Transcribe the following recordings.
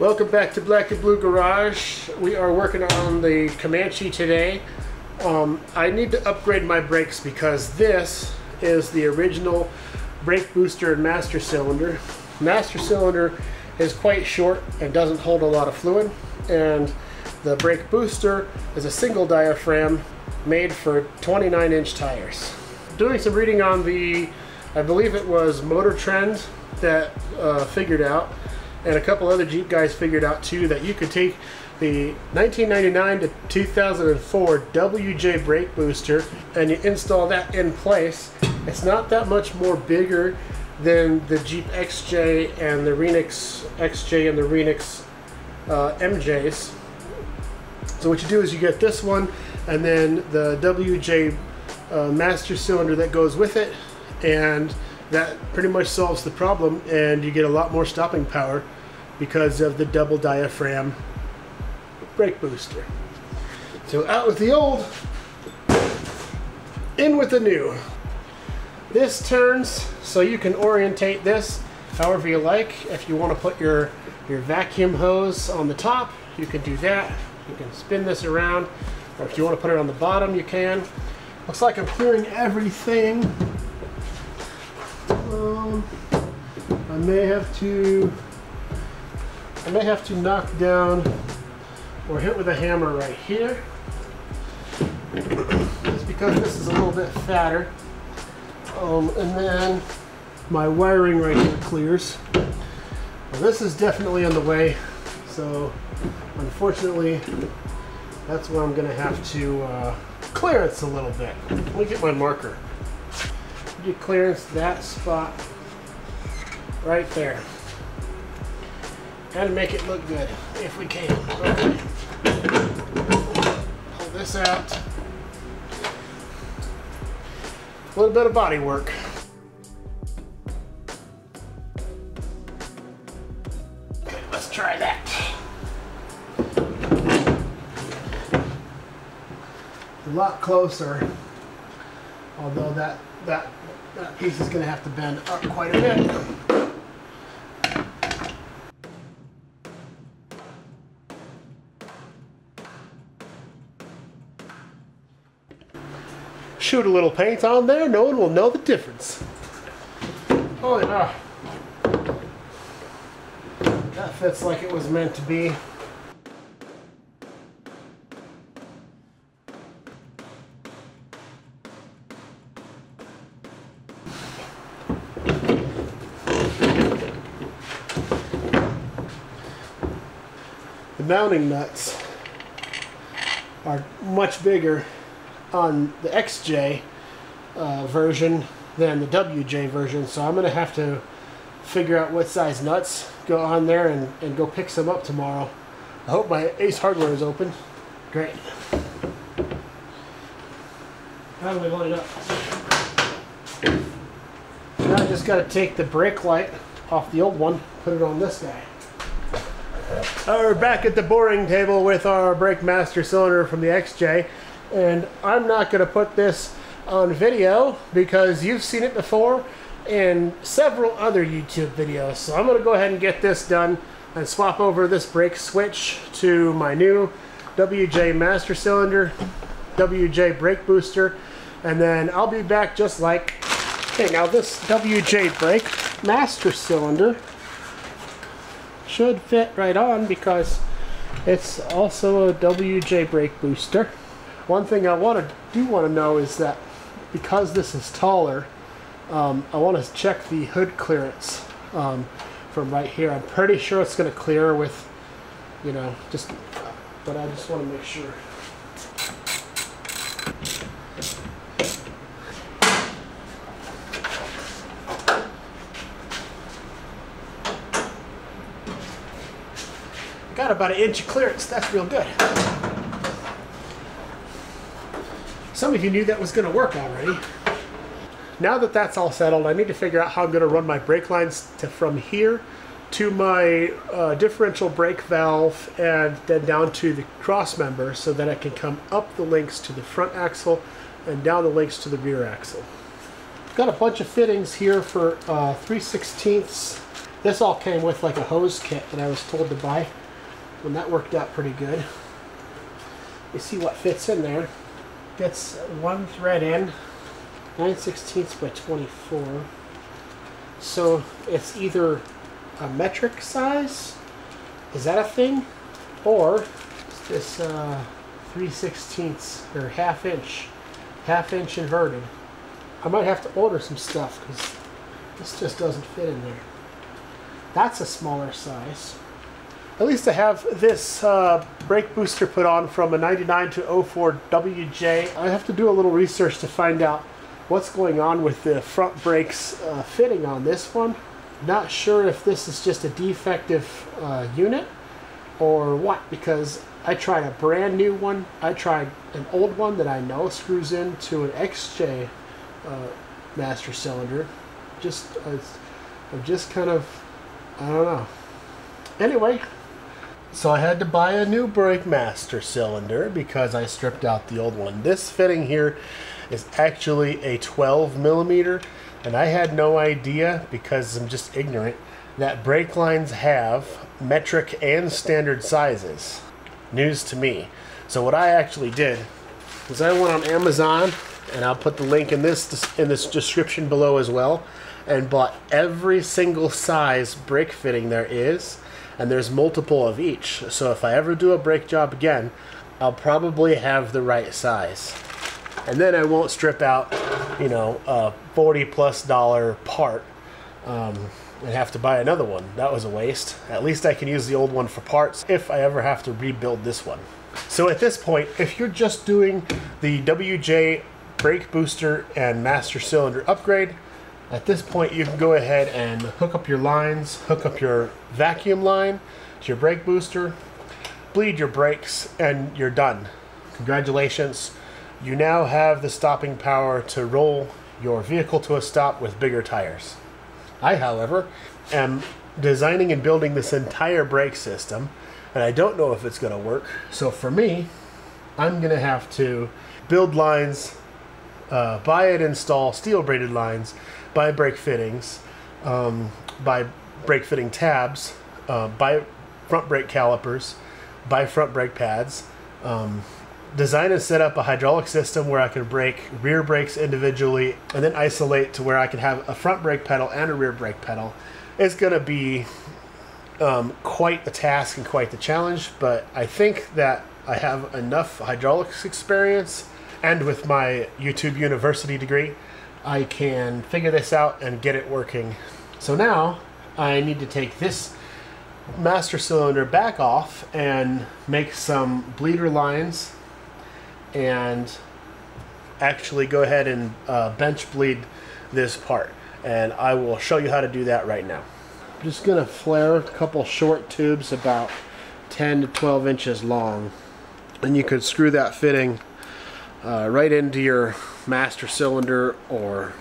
Welcome back to Black and Blue Garage. We are working on the Comanche today. I need to upgrade my brakes because this is the original brake booster and master cylinder. Master cylinder is quite short and doesn't hold a lot of fluid, and the brake booster is a single diaphragm made for 29-inch tires. Doing some reading on the, I believe it was Motor Trend that figured out, and a couple other Jeep guys figured out too, that you could take the 1999 to 2004 WJ brake booster and you install that in place. It's not that much more bigger than the Jeep XJ and the Renix XJ and the Renix MJs. So what you do is you get this one and then the WJ master cylinder that goes with it, and that pretty much solves the problem, and you get a lot more stopping power because of the double diaphragm brake booster. So out with the old, in with the new. This turns so you can orientate this however you like. If you want to put your vacuum hose on the top, you can do that. You can spin this around, or if you want to put it on the bottom, you can. Looks like I'm clearing everything. I may have to knock down or hit with a hammer right here. It's because this is a little bit fatter. And then my wiring right here clears. Well, this is definitely in the way, so unfortunately that's where I'm gonna have to clearance a little bit. Let me get my marker. Get clearance that spot right there, and make it look good if we can. Okay. Pull this out. A little bit of body work. Okay, let's try that. A lot closer, although that piece is going to have to bend up quite a bit. Shoot a little paint on there, no one will know the difference. Oh yeah. That fits like it was meant to be. The mounting nuts are much bigger on the XJ version than the WJ version, so I'm going to have to figure out what size nuts go on there and go pick some up tomorrow. I hope my Ace Hardware is open. Great. How do we line it up? Now I just got to take the brake light off the old one, put it on this guy. We're back at the boring table with our brake master cylinder from the XJ, and I'm not going to put this on video because you've seen it before in several other YouTube videos. So I'm going to go ahead and get this done and swap over this brake switch to my new WJ master cylinder, WJ brake booster, and then I'll be back just like, okay, now this WJ brake master cylinder should fit right on because it's also a WJ brake booster. One thing I do want to know is that because this is taller, I want to check the hood clearance from right here. I'm pretty sure it's going to clear with, you know, but I just want to make sure. Got about an inch of clearance. That's real good. Some of you knew that was going to work already. Now that that's all settled, I need to figure out how I'm going to run my brake lines from here to my differential brake valve and then down to the cross member so that I can come up the links to the front axle and down the links to the rear axle. Got a bunch of fittings here for 3/16 This all came with like a hose kit that I was told to buy, and that worked out pretty good. You see what fits in there. Gets one thread in, 9/16 by 24. So it's either a metric size, is that a thing? Or this 3/16 or half inch inverted. I might have to order some stuff because this just doesn't fit in there. That's a smaller size. At least I have this brake booster put on from a 99 to 04 WJ. I have to do a little research to find out what's going on with the front brakes fitting on this one. Not sure if this is just a defective unit or what, because I tried a brand new one. I tried an old one that I know screws into an XJ master cylinder. I'm just kind of, I don't know. Anyway, so I had to buy a new brake master cylinder because I stripped out the old one. This fitting here is actually a 12 millimeter, and I had no idea, because I'm just ignorant, that brake lines have metric and standard sizes. News to me. So what I actually did was I went on Amazon, and I'll put the link in this description below as well, and bought every single size brake fitting there is, and there's multiple of each. So if I ever do a brake job again, I'll probably have the right size. And then I won't strip out, you know, a $40+ part and have to buy another one. That was a waste. At least I can use the old one for parts if I ever have to rebuild this one. So at this point, if you're just doing the WJ brake booster and master cylinder upgrade, at this point you can go ahead and hook up your lines, hook up your vacuum line to your brake booster, bleed your brakes, and you're done. Congratulations. You now have the stopping power to roll your vehicle to a stop with bigger tires. I, however, am designing and building this entire brake system, and I don't know if it's going to work. So for me, I'm going to have to build lines, buy and install steel braided lines, buy brake fittings, buy brake fitting tabs, buy front brake calipers, buy front brake pads, design and set up a hydraulic system where I can brake rear brakes individually, and then isolate to where I can have a front brake pedal and a rear brake pedal. It's going to be quite the task and quite the challenge, but I think that I have enough hydraulics experience, and with my YouTube University degree, I can figure this out and get it working. So now I need to take this master cylinder back off and make some bleeder lines and actually go ahead and bench bleed this part, and I will show you how to do that right now. I'm just gonna flare a couple short tubes about 10 to 12 inches long, and you could screw that fitting right into your master cylinder or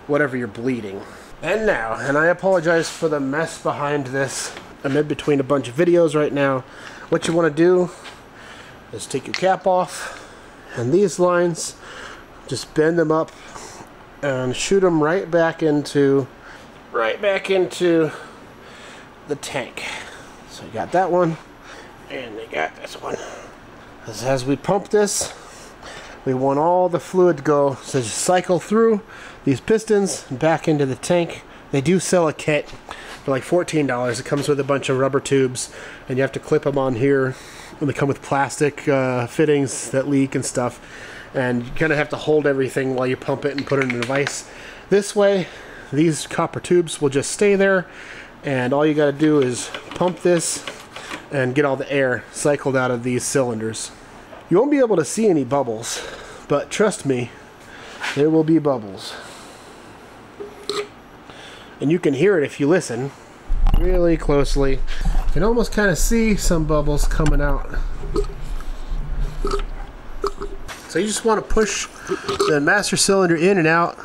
whatever you're bleeding. And now, and I apologize for the mess behind this, I'm in between a bunch of videos right now. What you want to do is take your cap off, and these lines, just bend them up and shoot them right back into the tank. So you got that one, and you got this one. As we pump this, we want all the fluid to go, so just cycle through these pistons and back into the tank. They do sell a kit for like $14. It comes with a bunch of rubber tubes, and you have to clip them on here. And they come with plastic fittings that leak and stuff, and you kind of have to hold everything while you pump it and put it in a vise. This way, these copper tubes will just stay there, and all you got to do is pump this and get all the air cycled out of these cylinders. You won't be able to see any bubbles, but trust me, there will be bubbles. And you can hear it if you listen really closely. You can almost kind of see some bubbles coming out. So you just want to push the master cylinder in and out.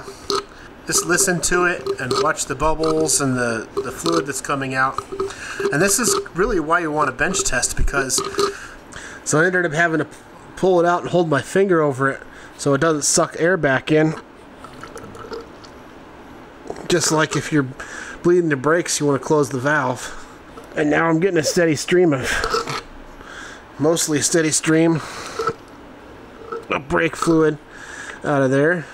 Just listen to it and watch the bubbles and the fluid that's coming out. And this is really why you want a bench test, because so I ended up having to pull it out and hold my finger over it so it doesn't suck air back in. Just like if you're bleeding the brakes, you want to close the valve. And now I'm getting a steady stream of, mostly a steady stream of brake fluid out of there.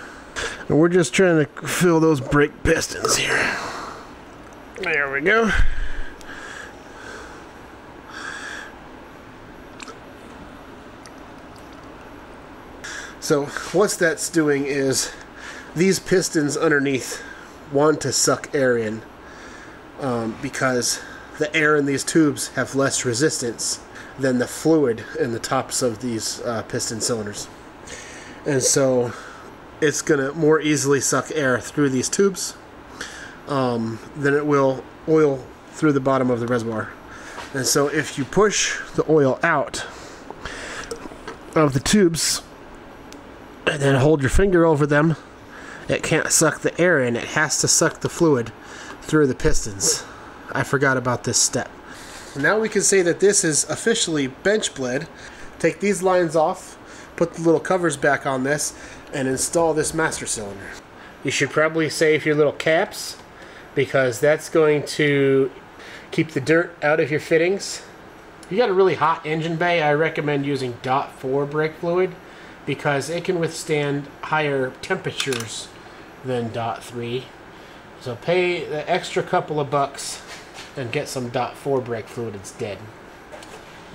And we're just trying to fill those brake pistons here. There we go. So what that's doing is these pistons underneath want to suck air in because the air in these tubes have less resistance than the fluid in the tops of these piston cylinders. And so it's going to more easily suck air through these tubes than it will oil through the bottom of the reservoir. And so if you push the oil out of the tubes and then hold your finger over them, it can't suck the air in. It has to suck the fluid through the pistons. I forgot about this step. Now we can say that this is officially bench bled. Take these lines off, put the little covers back on this, and install this master cylinder. You should probably save your little caps because that's going to keep the dirt out of your fittings. If you got a really hot engine bay, I recommend using .4 brake fluid because it can withstand higher temperatures than .3. So pay the extra couple of bucks and get some .4 brake fluid instead.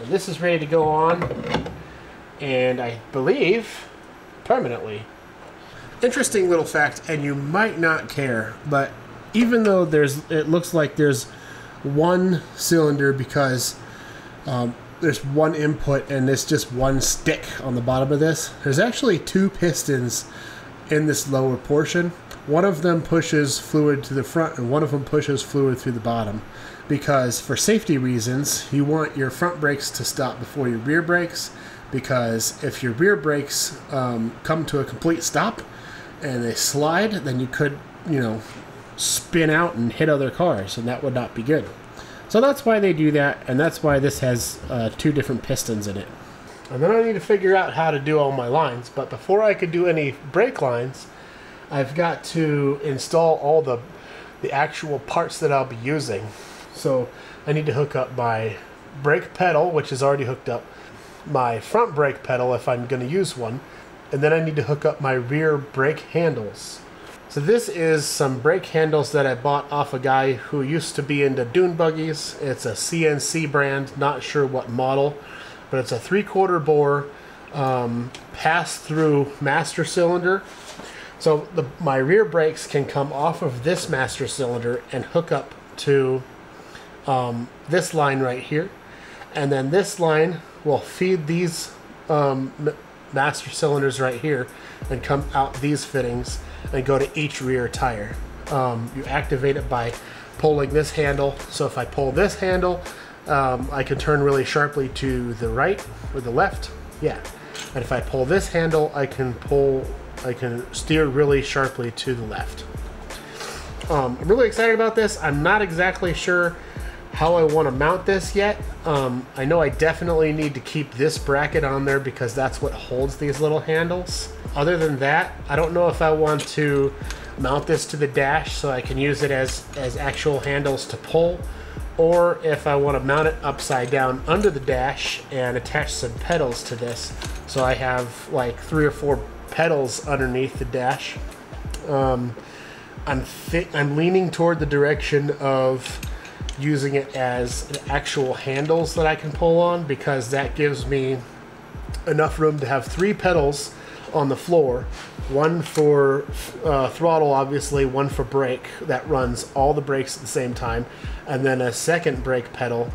And this is ready to go on, and I believe permanently. Interesting little fact, and you might not care, but even though it looks like there's one cylinder because there's one input and it's just one stick on the bottom of this, there's actually two pistons in this lower portion. One of them pushes fluid to the front and one of them pushes fluid through the bottom, because for safety reasons you want your front brakes to stop before your rear brakes, because if your rear brakes come to a complete stop and they slide, then you could, spin out and hit other cars, and that would not be good. So that's why they do that, and that's why this has two different pistons in it. And then I need to figure out how to do all my lines, but before I could do any brake lines, I've got to install all the actual parts that I'll be using. So I need to hook up my brake pedal, which is already hooked up, my front brake pedal if I'm going to use one, and then I need to hook up my rear brake handles. So this is some brake handles that I bought off a guy who used to be into dune buggies. It's a CNC brand, not sure what model, but it's a 3/4 bore pass-through master cylinder. So my rear brakes can come off of this master cylinder and hook up to this line right here, and then this line will feed these master cylinders right here and come out these fittings and go to each rear tire. You activate it by pulling this handle. So if I pull this handle, I can turn really sharply to the right or the left. Yeah. And if I pull this handle, I can steer really sharply to the left. I'm really excited about this. I'm not exactly sure how I want to mount this yet. I know I definitely need to keep this bracket on there because that's what holds these little handles. Other than that, I don't know if I want to mount this to the dash so I can use it as actual handles to pull, or if I want to mount it upside down under the dash and attach some pedals to this so I have like 3 or 4 pedals underneath the dash. I'm leaning toward the direction of using it as actual handles that I can pull on, because that gives me enough room to have 3 pedals on the floor, one for throttle obviously, one for brake that runs all the brakes at the same time, and then a second brake pedal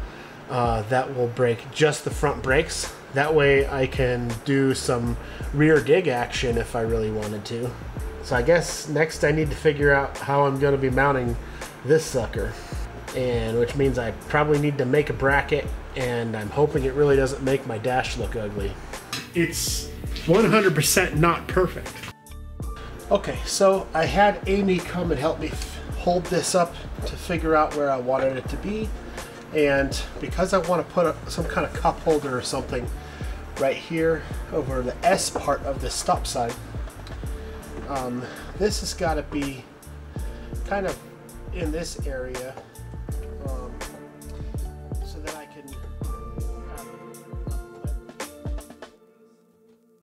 that will brake just the front brakes. That way I can do some rear dig action if I really wanted to. So I guess next I need to figure out how I'm going to be mounting this sucker, and which means I probably need to make a bracket, and I'm hoping it really doesn't make my dash look ugly. It's 100% not perfect. Okay, so I had Amy come and help me hold this up to figure out where I wanted it to be, and because I want to put some kind of cup holder or something right here over the S part of the stop sign, this has got to be kind of in this area